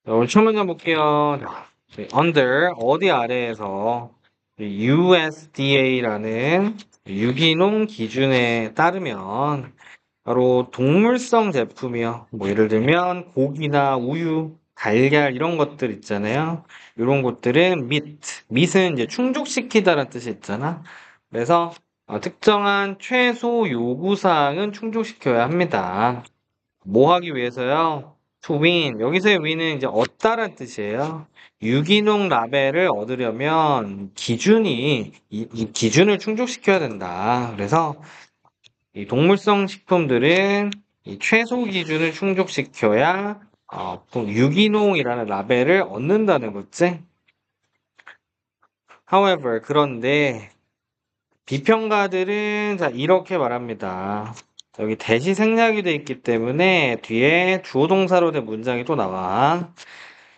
오늘 처음 문제 볼게요. under 어디 아래에서 USDA라는 유기농 기준에 따르면 바로 동물성 제품이요. 뭐 예를 들면 고기나 우유, 달걀 이런 것들 있잖아요. 이런 것들은 meat은 이제 충족시키다라는 뜻이 있잖아. 그래서 특정한 최소 요구사항은 충족시켜야 합니다. 뭐 하기 위해서요? To win. 여기서의 win은 이제 얻다란 뜻이에요. 유기농 라벨을 얻으려면 이 기준을 충족시켜야 된다. 그래서 이 동물성 식품들은 이 최소 기준을 충족시켜야 또 유기농이라는 라벨을 얻는다는 거지. However, 그런데 비평가들은 자 이렇게 말합니다. 여기 대시 생략이 돼 있기 때문에 뒤에 주어 동사로 된 문장이 또 나와.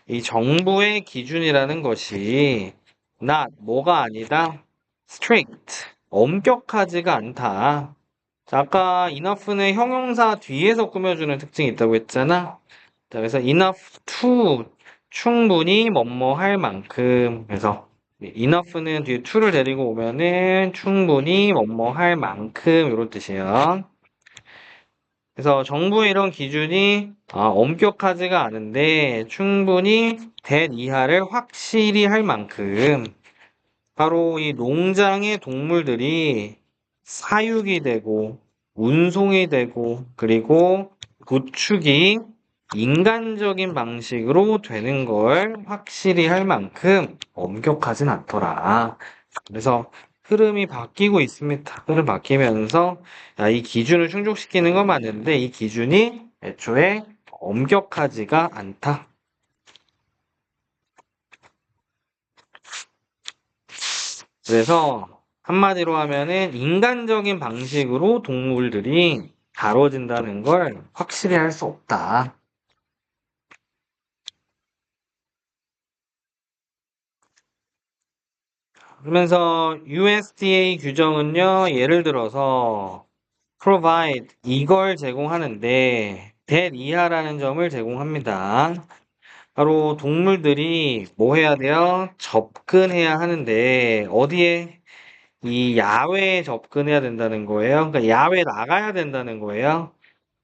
이 정부의 기준이라는 것이 not 뭐가 아니다. strict 엄격하지가 않다. 자, 아까 enough는 형용사 뒤에서 꾸며주는 특징이 있다고 했잖아. 자, 그래서 enough to 충분히 뭐뭐 할 만큼 그래서 enough는 뒤에 to를 데리고 오면은 충분히 뭐뭐 할 만큼 이런 뜻이에요. 그래서 정부의 이런 기준이 엄격하지가 않은데 충분히 된 이하를 확실히 할 만큼 바로 이 농장의 동물들이 사육이 되고 운송이 되고 그리고 구축이 인간적인 방식으로 되는 걸 확실히 할 만큼 엄격하진 않더라. 그래서 흐름이 바뀌고 있습니다. 흐름 바뀌면서 이 기준을 충족시키는 건 맞는데 이 기준이 애초에 엄격하지가 않다. 그래서 한마디로 하면은 인간적인 방식으로 동물들이 다뤄진다는 걸 확실히 할 수 없다. 그러면서 USDA 규정은요, 예를 들어서 provide 이걸 제공하는데 that 이하라는 점을 제공합니다. 바로 동물들이 뭐 해야 돼요? 접근해야 하는데 어디에? 이 야외에 접근해야 된다는 거예요. 그러니까 야외에 나가야 된다는 거예요.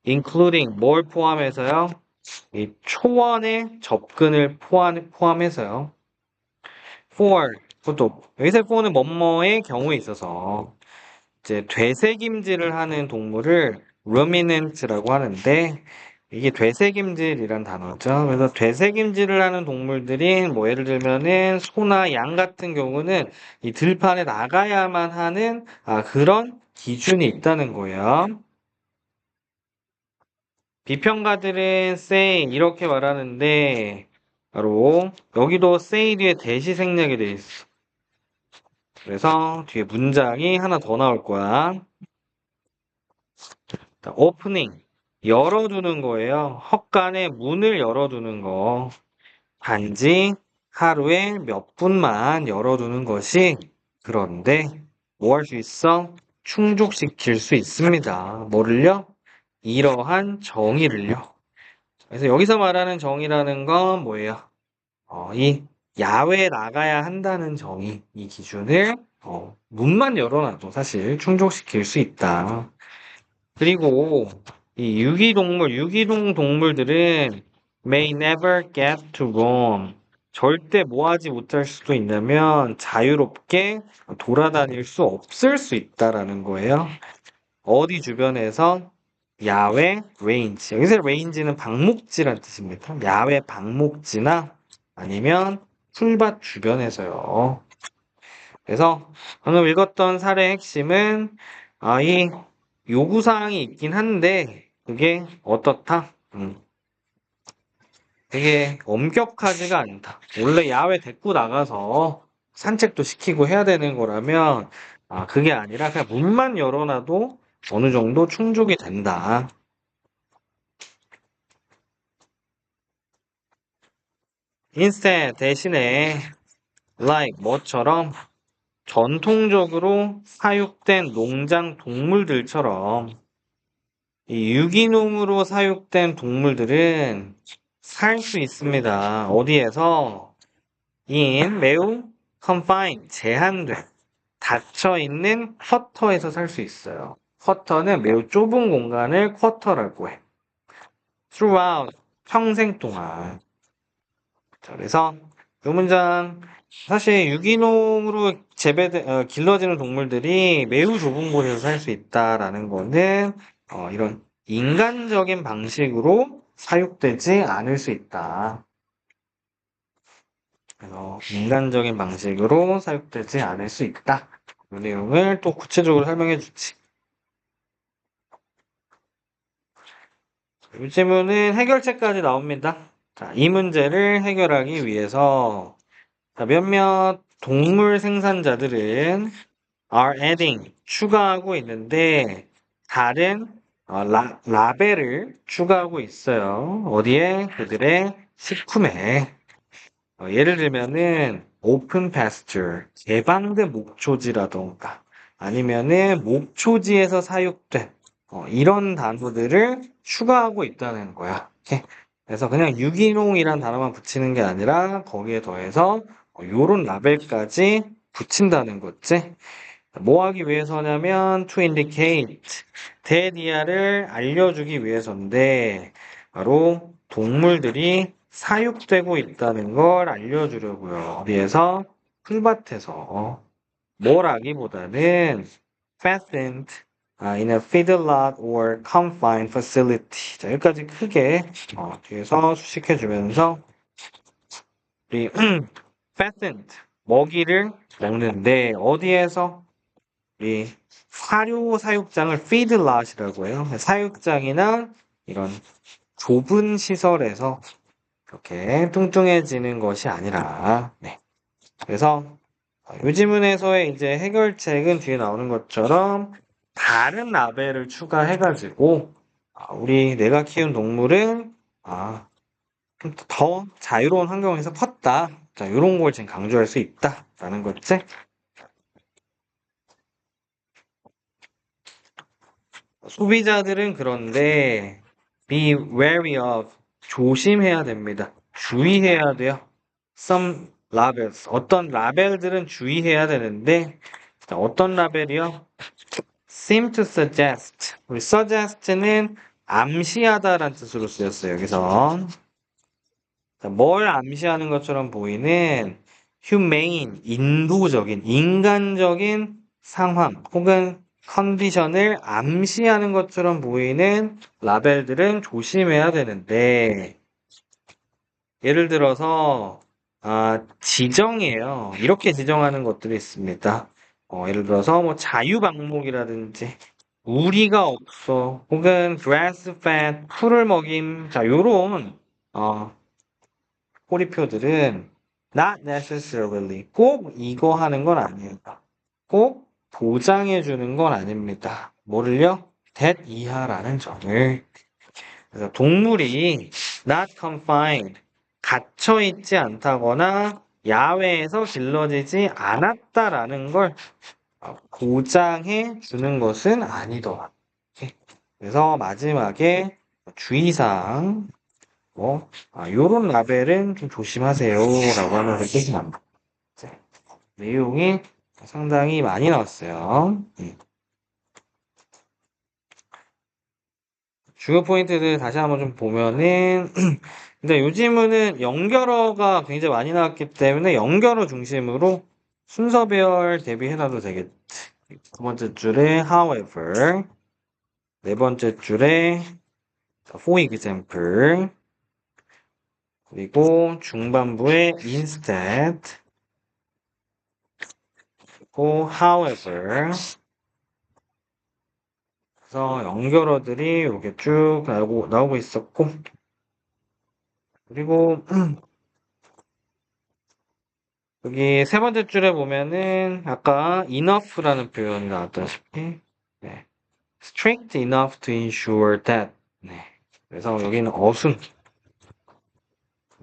including 뭘 포함해서요? 이 초원의 접근을 포함해서요. for 그것도 여기서 for는 뭐뭐의 경우에 있어서 이제 되새김질을 하는 동물을 ruminant라고 하는데 이게 되새김질이란 단어죠. 그래서 되새김질을 하는 동물들인 뭐 예를 들면은 소나 양 같은 경우는 이 들판에 나가야만 하는 그런 기준이 있다는 거예요. 비평가들은 say 이렇게 말하는데 바로 여기도 say 뒤에 대시 생략이 돼 있어. 그래서 뒤에 문장이 하나 더 나올 거야. opening 열어두는 거예요. 헛간에 문을 열어두는 거. 단지 하루에 몇 분만 열어두는 것이 그런데 뭐 할 수 있어? 충족시킬 수 있습니다. 뭐를요? 이러한 정의를요. 그래서 여기서 말하는 정의라는 건 뭐예요? 이 야외에 나가야 한다는 정의, 이 기준을 문만 열어놔도 사실 충족시킬 수 있다. 그리고 이 유기동 동물들은 may never get to roam. 절대 뭐하지 못할 수도 있냐면 자유롭게 돌아다닐 수 없을 수 있다라는 거예요. 어디 주변에서? 야외 레인지. 여기서 레인지는 방목지란 뜻입니다. 야외 방목지나 아니면 풀밭 주변에서요. 그래서 방금 읽었던 사례의 핵심은 이 요구사항이 있긴 한데 그게 어떻다? 되게 엄격하지가 않다. 원래 야외 데리고 나가서 산책도 시키고 해야 되는 거라면 그게 아니라 그냥 문만 열어놔도 어느 정도 충족이 된다. instead 대신에 like 뭐처럼 전통적으로 사육된 농장 동물들처럼 이 유기농으로 사육된 동물들은 살 수 있습니다. 어디에서? in 매우 confined 제한된 닫혀 있는 쿼터에서 살 수 있어요. 쿼터는 매우 좁은 공간을 쿼터라고 해. throughout 평생 동안. 자, 그래서 이 문장 사실 유기농으로 길러지는 동물들이 매우 좁은 곳에서 살 수 있다라는 거는 이런 인간적인 방식으로 사육되지 않을 수 있다. 그래서 인간적인 방식으로 사육되지 않을 수 있다. 이 내용을 또 구체적으로 설명해 주지. 이 질문은 해결책까지 나옵니다. 자, 이 문제를 해결하기 위해서 자, 몇몇 동물 생산자들은 are adding 추가하고 있는데 다른 라벨을 추가하고 있어요. 어디에? 그들의 식품에. 예를 들면은 open pasture 개방된 목초지라던가 아니면은 목초지에서 사육된 이런 단어들을 추가하고 있다는 거야. 이렇게. 그래서 그냥 유기농이란 단어만 붙이는 게 아니라 거기에 더해서 요런 라벨까지 붙인다는 거지. 뭐 하기 위해서냐면 to indicate 대디아를 알려주기 위해서인데 바로 동물들이 사육되고 있다는 걸 알려주려고요. 어디에서? 풀밭에서. 뭘 하기보다는 fastened in a feedlot or confined facility. 자, 여기까지 크게 뒤에서 수식해주면서 우리 fastened 먹이를 먹는데 어디에서? 이 사료 사육장을 feedlot이라고 해요. 사육장이나 이런 좁은 시설에서 이렇게 뚱뚱해지는 것이 아니라, 네. 그래서 이 지문에서의 이제 해결책은 뒤에 나오는 것처럼 다른 라벨을 추가해가지고 우리 내가 키운 동물은 좀더 자유로운 환경에서 컸다. 자, 이런 걸 지금 강조할 수 있다라는 거지. 소비자들은 그런데 be wary of 조심해야 됩니다. 주의해야 돼요. Some labels 어떤 라벨들은 주의해야 되는데 자, 어떤 라벨이요? seem to suggest 우리 suggest는 암시하다라는 뜻으로 쓰였어요. 여기서 자, 뭘 암시하는 것처럼 보이는 humane 인도적인 인간적인 상황 혹은 컨디션을 암시하는 것처럼 보이는 라벨들은 조심해야 되는데 예를 들어서 지정이에요. 이렇게 지정하는 것들이 있습니다. 예를 들어서 뭐 자유방목이라든지 우리가 없어 혹은 grass fed 풀을 먹임 자 요런 꼬리표들은 not necessarily 꼭 이거 하는 건 아니에요. 꼭 보장해 주는 건 아닙니다. 뭐를요? that 이하라는 점을. 그래서 동물이 not confined 갇혀 있지 않다거나 야외에서 길러지지 않았다라는 걸 보장해 주는 것은 아니더라. 그래서 마지막에 주의사항 요런 라벨은 좀 조심하세요. 라고 하면서 뜻이 납니다. 이제 내용이 상당히 많이 나왔어요. 주요 포인트들 다시 한번 좀 보면은, 근데 요즘은 연결어가 굉장히 많이 나왔기 때문에 연결어 중심으로 순서별 대비해놔도 되겠지. 두 번째 줄에 however, 네 번째 줄에 for example, 그리고 중반부에 instead, 그리고 however, 그래서 연결어들이 이렇게 쭉 나오고 있었고, 그리고 여기 세 번째 줄에 보면은 아까 enough라는 표현이 나왔다시피, 네. strict enough to ensure that. 네. 그래서 여기는 어순.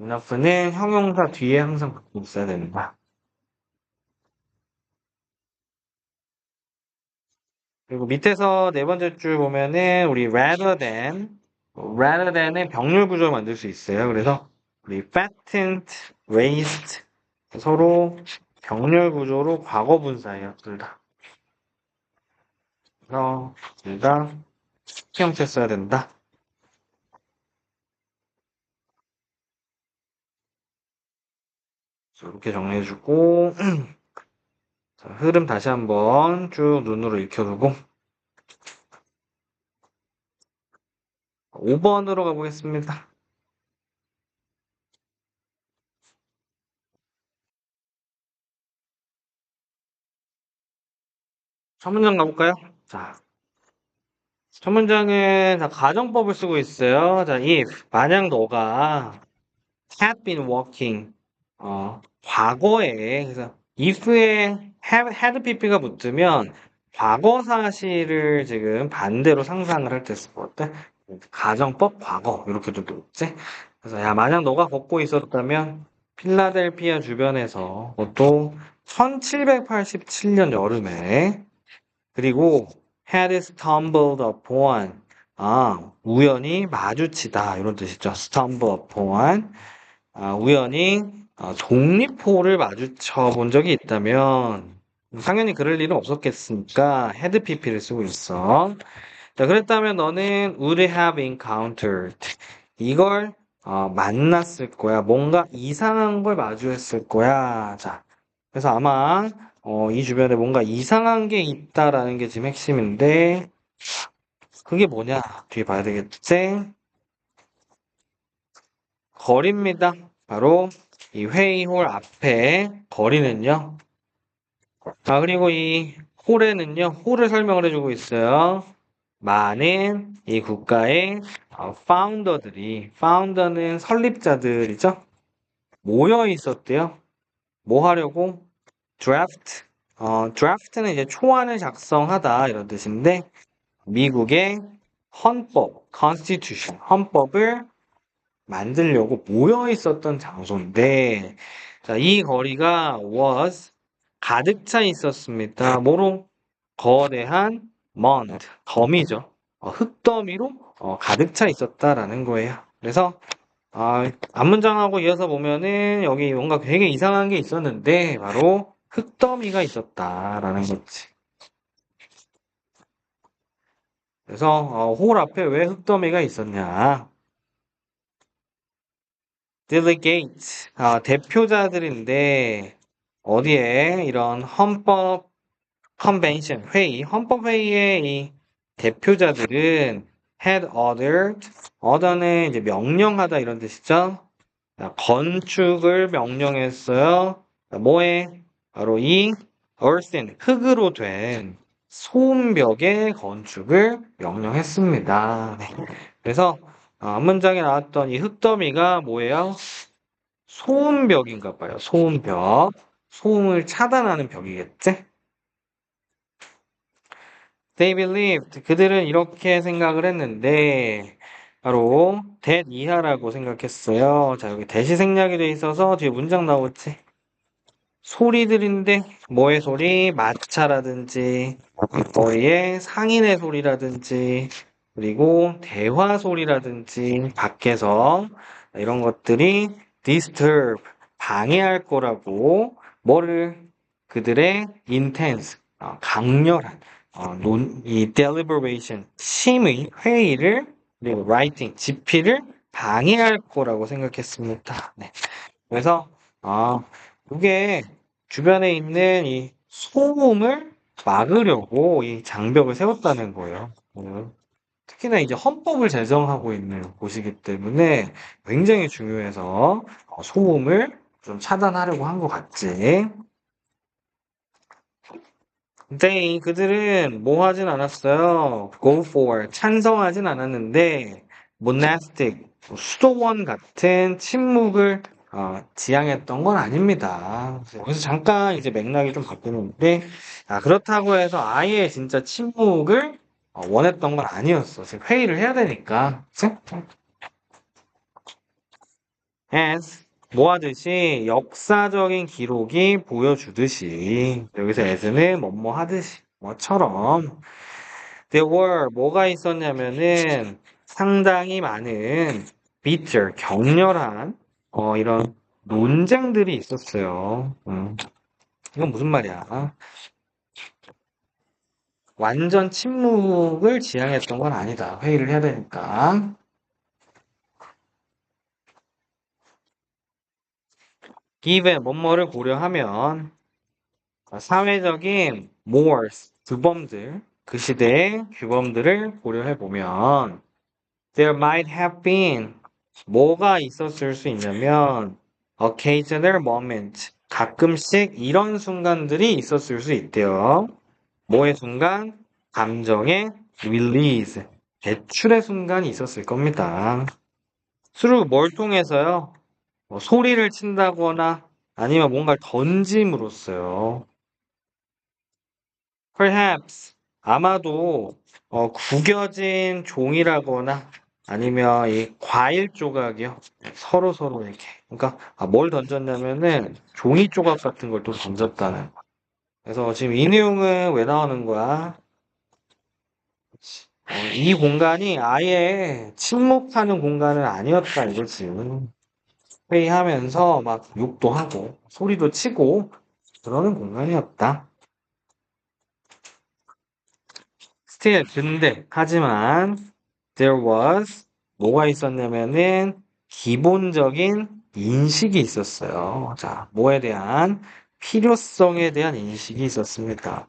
enough는 형용사 뒤에 항상 붙어 있어야 된다. 그리고 밑에서 네 번째 줄 보면은 우리 rather than rather than의 병렬 구조를 만들 수 있어요. 그래서 우리 fattened, raised 서로 병렬 구조로 과거 분사예요. 둘 다. 그래서 둘 다 형태 써야 된다. 이렇게 정리해주고 자, 흐름 다시 한번 쭉 눈으로 익혀두고 5번으로 가보겠습니다. 첫 문장 가볼까요? 자, 첫 문장은 자, 가정법을 쓰고 있어요. 자, if 만약 너가 had been walking 과거에 그래서 if에 had pp가 붙으면 과거 사실을 지금 반대로 상상을 할 때 쓸 것 같아. 가정법 과거 이렇게도 되겠지. 그래서 야 만약 너가 걷고 있었다면 필라델피아 주변에서 또 1787년 여름에 그리고 had stumbled upon 우연히 마주치다 이런 뜻이죠. stumble upon 우연히 독립포를 마주쳐 본 적이 있다면 당연히 그럴 일은 없었겠으니까 had pp를 쓰고 있어. 자, 그랬다면 너는 would have encountered 이걸 만났을 거야. 뭔가 이상한 걸 마주했을 거야. 자, 그래서 아마 이 주변에 뭔가 이상한 게 있다라는 게 지금 핵심인데 그게 뭐냐? 뒤에 봐야 되겠지? 거리입니다. 바로 이 회의홀 앞에 거리는요. 그리고 이 홀에는요. 홀을 설명을 해주고 있어요. 많은 이 국가의 파운더들이 파운더는 설립자들이죠. 모여 있었대요. 뭐 하려고? 드래프트. 드래프트는 이제 초안을 작성하다 이런 뜻인데 미국의 헌법, constitution, 헌법을 만들려고 모여 있었던 장소인데 자, 이 거리가 was 가득 차 있었습니다. 뭐로? 거대한 mound, 더미죠. 흙더미로 가득 차 있었다라는 거예요. 그래서 앞문장하고 이어서 보면은 여기 뭔가 되게 이상한 게 있었는데 바로 흙더미가 있었다라는 거지. 그래서 홀 앞에 왜 흙더미가 있었냐? delegate 대표자들인데 어디에 이런 헌법 컨벤션 회의 헌법 회의의 이 대표자들은 had order는 이제 명령하다 이런 뜻이죠. 자, 건축을 명령했어요. 자, 뭐에 바로 이 earthen 흙으로 된 소음벽의 건축을 명령했습니다. 네. 그래서 앞문장에 나왔던 이 흙더미가 뭐예요? 소음벽인가 봐요. 소음벽. 소음을 차단하는 벽이겠지? They believed. 그들은 이렇게 생각을 했는데 바로 that 이하라고 생각했어요. 자, 여기 대시 생략이 돼 있어서 뒤에 문장 나오지. 소리들인데 뭐의 소리? 마차라든지 머리의 상인의 소리라든지 그리고 대화 소리라든지 밖에서 이런 것들이 disturb 방해할 거라고 뭐를 그들의 intense 강렬한 이 deliberation 심의 회의를 그리고 writing 집필을 방해할 거라고 생각했습니다. 네. 그래서 이게 주변에 있는 이 소음을 막으려고 이 장벽을 세웠다는 거예요. 특히나 이제 헌법을 제정하고 있는 곳이기 때문에 굉장히 중요해서 소음을 좀 차단하려고 한 것 같지. 근데 그들은 뭐 하진 않았어요. go for 찬성하진 않았는데 monastic 수도원 같은 침묵을 지향했던 건 아닙니다. 여기서 잠깐 이제 맥락이 좀 바뀌는데 그렇다고 해서 아예 진짜 침묵을 원했던 건 아니었어. 지금 회의를 해야 되니까. 그치? as 뭐 하듯이 역사적인 기록이 보여주듯이 여기서 as는 뭐뭐 하듯이 뭐처럼 there were 뭐가 있었냐면은 상당히 많은 bitter, 격렬한 이런 논쟁들이 있었어요. 이건 무슨 말이야? 완전 침묵을 지향했던 건 아니다. 회의를 해야 되니까. given 뭐뭐를 고려하면 사회적인 mores, 규범들, 그 시대의 규범들을 고려해 보면 there might have been 뭐가 있었을 수 있냐면 occasional moment, 가끔씩 이런 순간들이 있었을 수 있대요. 뭐의 순간? 감정의 release, 배출의 순간이 있었을 겁니다. 수로 뭘 통해서요? 뭐 소리를 친다거나 아니면 뭔가를 던짐으로써요. Perhaps 아마도 구겨진 종이라거나 아니면 이 과일 조각이요. 서로 이렇게. 그러니까 뭘 던졌냐면은 종이 조각 같은 걸 또 던졌다는. 그래서 지금 이 내용은 왜 나오는 거야? 이 공간이 아예 침묵하는 공간은 아니었다 이거지. 회의하면서 막 욕도 하고 소리도 치고 그러는 공간이었다. Still 근데 하지만 there was 뭐가 있었냐면은 기본적인 인식이 있었어요. 자, 뭐에 대한 필요성에 대한 인식이 있었습니다.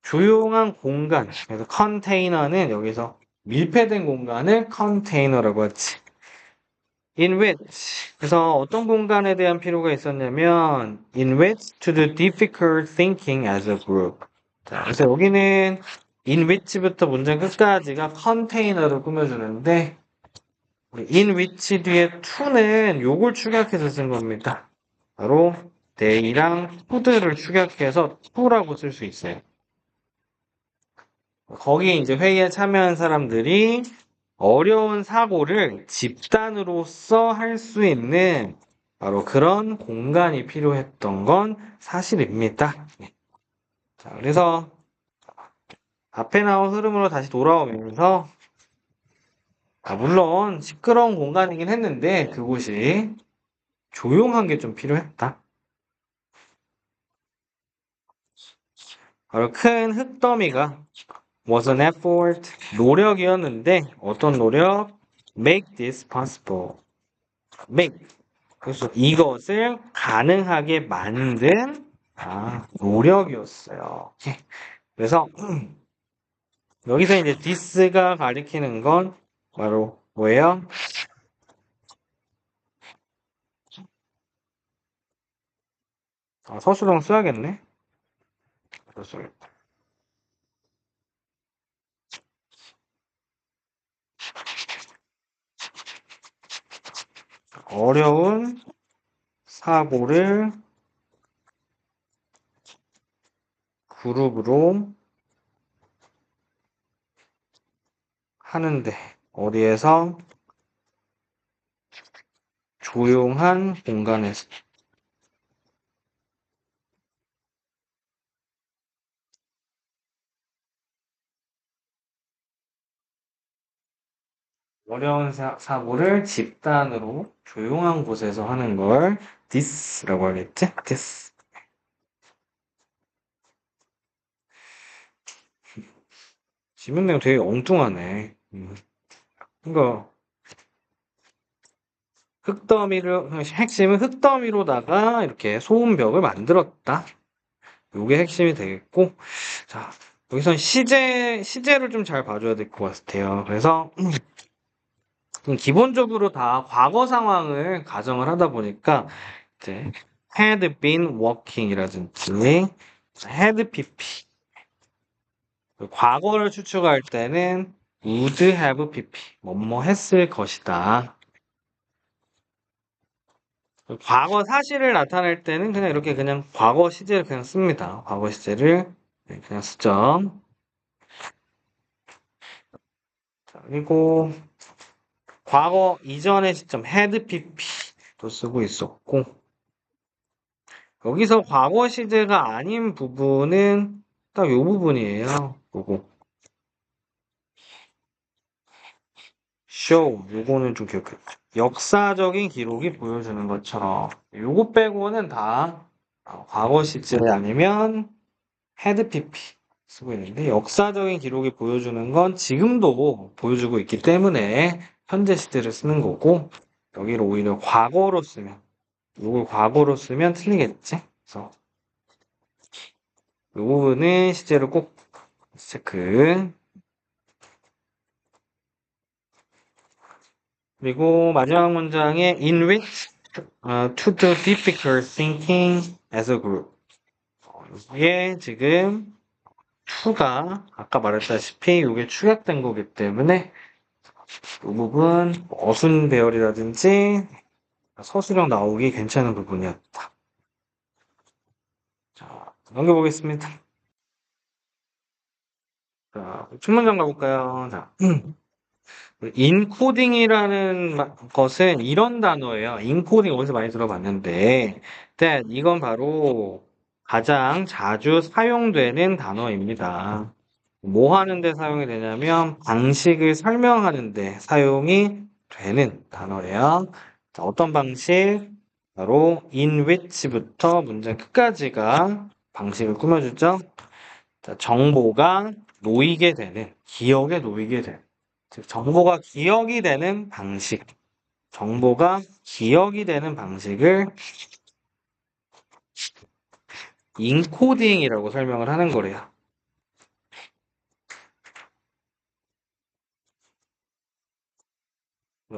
조용한 공간, 그래서 컨테이너는 여기서 밀폐된 공간을 컨테이너라고 하지. In which 그래서 어떤 공간에 대한 필요가 있었냐면 in which to do difficult thinking as a group. 자, 그래서 여기는 in which부터 문장 끝까지가 컨테이너로 꾸며주는데 우리 in which 뒤에 to는 요걸 축약해서 쓴 겁니다. 바로 they랑 who들을 축약해서 to라고 쓸 수 있어요. 거기 이제 회의에 참여한 사람들이 어려운 사고를 집단으로서 할 수 있는 바로 그런 공간이 필요했던 건 사실입니다. 네. 자, 그래서 앞에 나온 흐름으로 다시 돌아오면서 물론 시끄러운 공간이긴 했는데 그곳이 조용한 게 좀 필요했다. 바로 큰 흙더미가 was an effort, 노력이었는데 어떤 노력? Make this possible. make. 그래서 이것을 가능하게 만든 노력이었어요. 그래서 여기서 이제 this가 가리키는 건 바로 뭐예요? 서술형 써야겠네. 서술. 어려운 사고를 그룹으로 하는데 어디에서? 조용한 공간에서. 어려운 사고를 집단으로 조용한 곳에서 하는 걸 this라고 하겠지? this. 지문 내용 되게 엉뚱하네. 그러니까 핵심은 흙더미로다가 이렇게 소음벽을 만들었다. 요게 핵심이 되겠고, 자, 여기선 시제를 좀 잘 봐줘야 될 것 같아요. 그래서, 기본적으로 다 과거 상황을 가정을 하다 보니까, 이제, had been walking 이라든지, had pp. 과거를 추측할 때는 would have pp. 뭐뭐 했을 것이다. 과거 사실을 나타낼 때는 그냥 이렇게 그냥 과거 시제를 그냥 씁니다. 과거 시제를 그냥 쓰죠. 자, 그리고 과거 이전의 시점 had pp도 쓰고 있었고 여기서 과거 시제가 아닌 부분은 딱 이 부분이에요. 요거 show. 요거는 좀 기억해. 역사적인 기록이 보여주는 것처럼. 요거 빼고는 다 과거 시제 아니면 had pp 쓰고 있는데 역사적인 기록이 보여주는 건 지금도 보여주고 있기 때문에 현재 시제를 쓰는 거고 여기를 오히려 과거로 쓰면 이걸 과거로 쓰면 틀리겠지? 그래서 이 부분은 시제를 꼭 체크. 그리고 마지막 문장에 in which to do difficult thinking as a group. 이게 지금 to가 아까 말했다시피 이게 축약된 거기 때문에 이 부분 어순 배열이라든지 서술형 나오기 괜찮은 부분이었다. 자, 넘겨보겠습니다. 자, 춘문장 가볼까요? 자, 인코딩이라는 것은 이런 단어예요. 인코딩 어디서 많이 들어봤는데, 일단 이건 바로 가장 자주 사용되는 단어입니다. 뭐 하는데 사용이 되냐면 방식을 설명하는데 사용이 되는 단어예요. 자, 어떤 방식? 바로 in which부터 문장 끝까지가 방식을 꾸며주죠. 자, 정보가 놓이게 되는, 기억에 놓이게 되는, 즉 정보가 기억이 되는 방식, 정보가 기억이 되는 방식을 인코딩이라고 설명을 하는 거래요.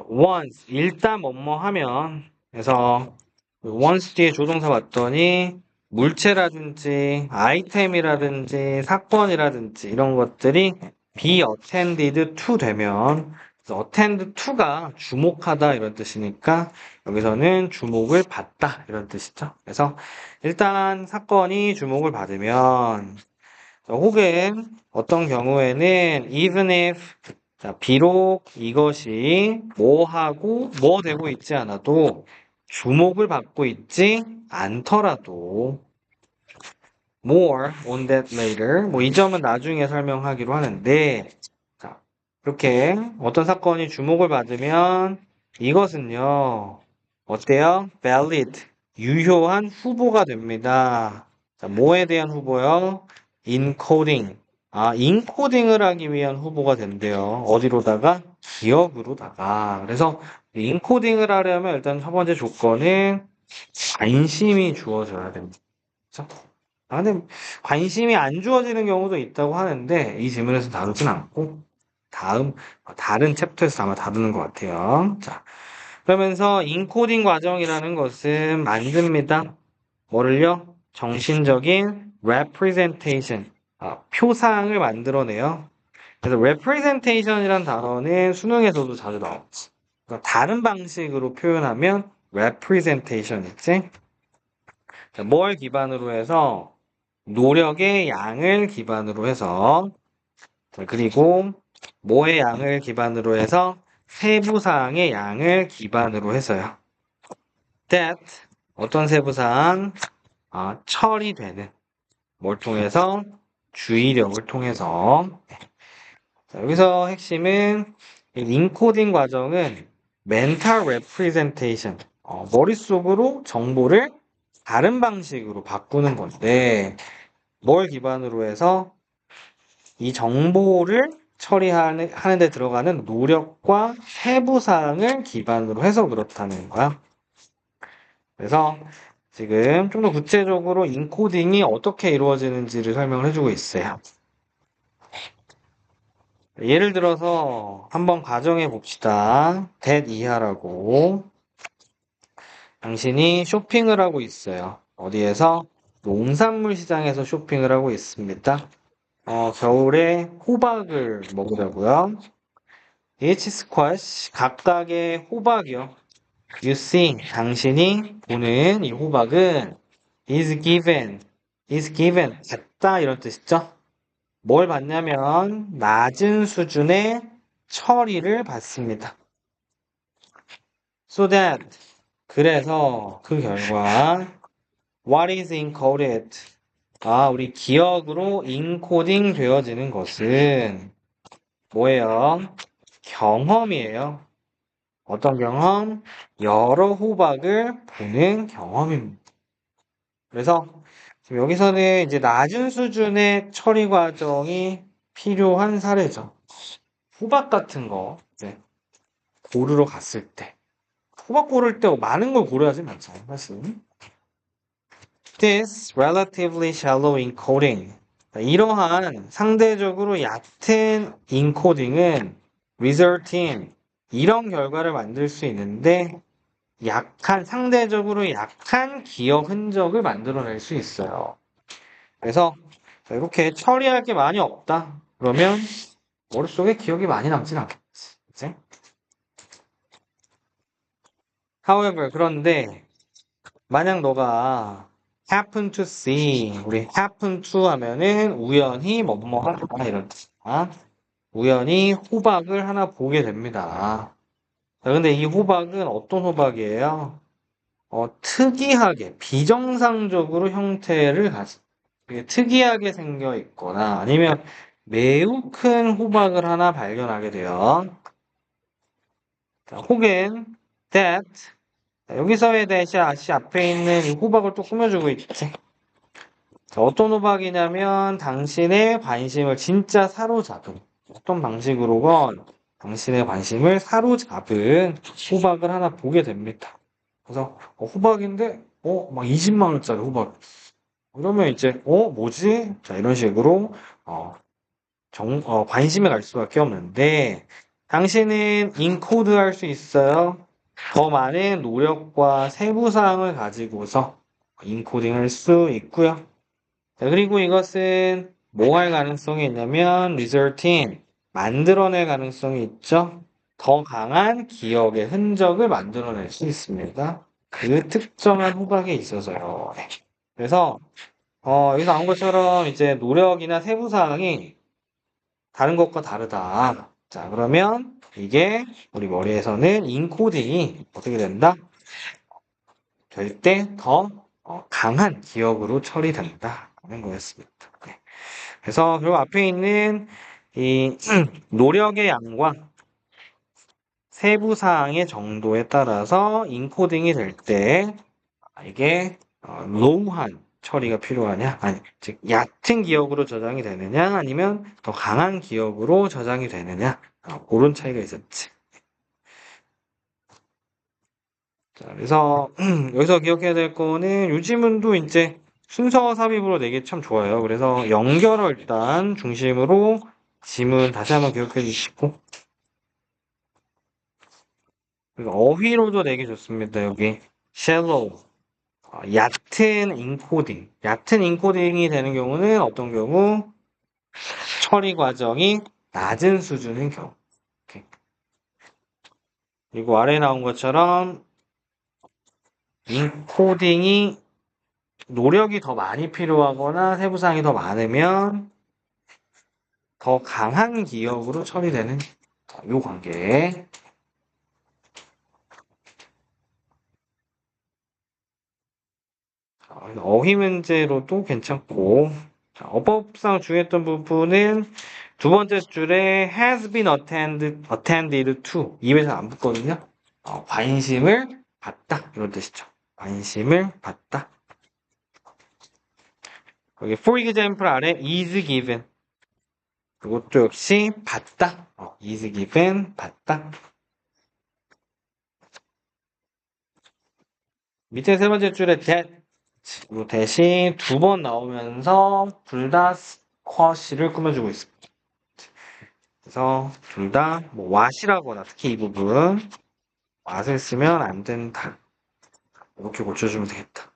once 일단 뭐뭐 하면 그래서 once 뒤에 조동사 봤더니 물체라든지 아이템이라든지 사건이라든지 이런 것들이 be attended to 되면 그래서 attend to가 주목하다 이런 뜻이니까 여기서는 주목을 받다 이런 뜻이죠. 그래서 일단 사건이 주목을 받으면 혹은 어떤 경우에는 even if 자, 비록 이것이 뭐하고 뭐 되고 있지 않아도 주목을 받고 있지 않더라도 more on that later 뭐 이 점은 나중에 설명하기로 하는데 자, 이렇게 어떤 사건이 주목을 받으면 이것은요 어때요? valid 유효한 후보가 됩니다. 자, 뭐에 대한 후보요? encoding 인코딩을 하기 위한 후보가 된대요. 어디로다가? 기억으로다가. 그래서 인코딩을 하려면 일단 첫 번째 조건은 관심이 주어져야 됩니다. 그렇죠? 근데 관심이 안 주어지는 경우도 있다고 하는데 이 질문에서 다루진 않고 다른 챕터에서 아마 다루는 것 같아요. 자, 그러면서 인코딩 과정이라는 것은 만듭니다. 뭐를요? 정신적인 representation, 표상을 만들어내요. 그래서 representation이란 단어는 수능에서도 자주 나오지. 그러니까 다른 방식으로 표현하면 representation이지. 자, 뭘 기반으로 해서 노력의 양을 기반으로 해서 자, 그리고 뭐의 양을 기반으로 해서 세부사항의 양을 기반으로 해서요. that 어떤 세부사항 처리되는 뭘 통해서 주의력을 통해서 자, 여기서 핵심은 인코딩 과정은 mental representation 머릿속으로 정보를 다른 방식으로 바꾸는 건데 뭘 기반으로 해서 이 정보를 처리하는 데 들어가는 노력과 세부사항을 기반으로 해서 그렇다는 거야. 그래서 지금 좀 더 구체적으로 인코딩이 어떻게 이루어지는지를 설명을 해주고 있어요. 예를 들어서 한번 가정해 봅시다. that 이하라고 당신이 쇼핑을 하고 있어요. 어디에서? 농산물 시장에서 쇼핑을 하고 있습니다. 겨울에 호박을 먹으려고요. each squash 각각의 호박이요. You see 당신이 보는 이 호박은 is given 받다 이런 뜻이죠. 뭘 받냐면 낮은 수준의 처리를 받습니다. So that 그래서 그 결과 what is encoded 우리 기억으로 인코딩 되어지는 것은 뭐예요? 경험이에요. 어떤 경험? 여러 호박을 보는 경험입니다. 그래서 지금 여기서는 이제 낮은 수준의 처리 과정이 필요한 사례죠. 호박 같은 거 이제 고르러 갔을 때 호박 고를 때 많은 걸 고려하진 않잖아요, 사실. This relatively shallow encoding. 이러한 상대적으로 얕은 인코딩은 result in 이런 결과를 만들 수 있는데 상대적으로 약한 기억 흔적을 만들어낼 수 있어요. 그래서 이렇게 처리할 게 많이 없다. 그러면 머릿속에 기억이 많이 남진 않겠지. 그치? However, 그런데 만약 너가 happen to see, 우리 happen to 하면은 우연히 뭐뭐 하다 이런 뜻이야. 우연히 호박을 하나 보게 됩니다. 자, 근데 이 호박은 어떤 호박이에요? 특이하게, 비정상적으로 형태를 가진, 되게 특이하게 생겨 있거나 아니면 매우 큰 호박을 하나 발견하게 돼요. 자, 혹은 that, 자, 여기서의 that이 앞에 있는 이 호박을 또 꾸며주고 있지. 자, 어떤 호박이냐면 당신의 관심을 진짜 사로잡은 어떤 방식으로건 당신의 관심을 사로잡은 호박을 하나 보게 됩니다. 그래서 호박인데 막 20만 원짜리 호박. 그러면 이제 뭐지? 자, 이런 식으로 어, 관심이 갈 수밖에 없는데 당신은 인코드 할 수 있어요. 더 많은 노력과 세부사항을 가지고서 인코딩 할 수 있고요. 자, 그리고 이것은 뭐 할 가능성이 있냐면 result in 만들어낼 가능성이 있죠. 더 강한 기억의 흔적을 만들어낼 수 있습니다. 그 특정한 호박에 있어서요. 네. 그래서 여기서 나온 것처럼 이제 노력이나 세부 사항이 다른 것과 다르다. 자, 그러면 이게 우리 머리에서는 인코딩이 어떻게 된다? 될 때 더 강한 기억으로 처리된다. 하는 거였습니다. 네. 그래서 그리고 앞에 있는 이 노력의 양과 세부 사항의 정도에 따라서 인코딩이 될 때 이게 로우한 처리가 필요하냐, 아니, 즉 얕은 기억으로 저장이 되느냐, 아니면 더 강한 기억으로 저장이 되느냐, 그런 차이가 있었지. 자, 그래서 여기서 기억해야 될 거는 요즘은도 이제 순서 삽입으로 내기 참 좋아요. 그래서 연결을 일단 중심으로 지문 다시 한번 기억해 주시고 그리고 어휘로도 내기 좋습니다. 여기 shallow 얕은 인코딩. 얕은 인코딩이 되는 경우는 어떤 경우? 처리 과정이 낮은 수준인 경우. 이렇게. 그리고 아래에 나온 것처럼 인코딩이 노력이 더 많이 필요하거나 세부사항이 더 많으면 더 강한 기억으로 처리되는 이 관계. 어휘 문제로도 괜찮고 어법상 중요했던 부분은 두 번째 줄에 has been attended to 입에서 안 붙거든요. 관심을 받다 이런 뜻이죠. 관심을 받다. 여기 for example 아래 is given 이것도 역시 받다. is given 받다. 밑에 세 번째 줄에 that 이 대신 두 번 나오면서 둘 다 squash를 꾸며주고 있습니다. 그래서 둘 다 뭐 what이라거나 특히 이 부분 what을 쓰면 안 된다. 이렇게 고쳐주면 되겠다.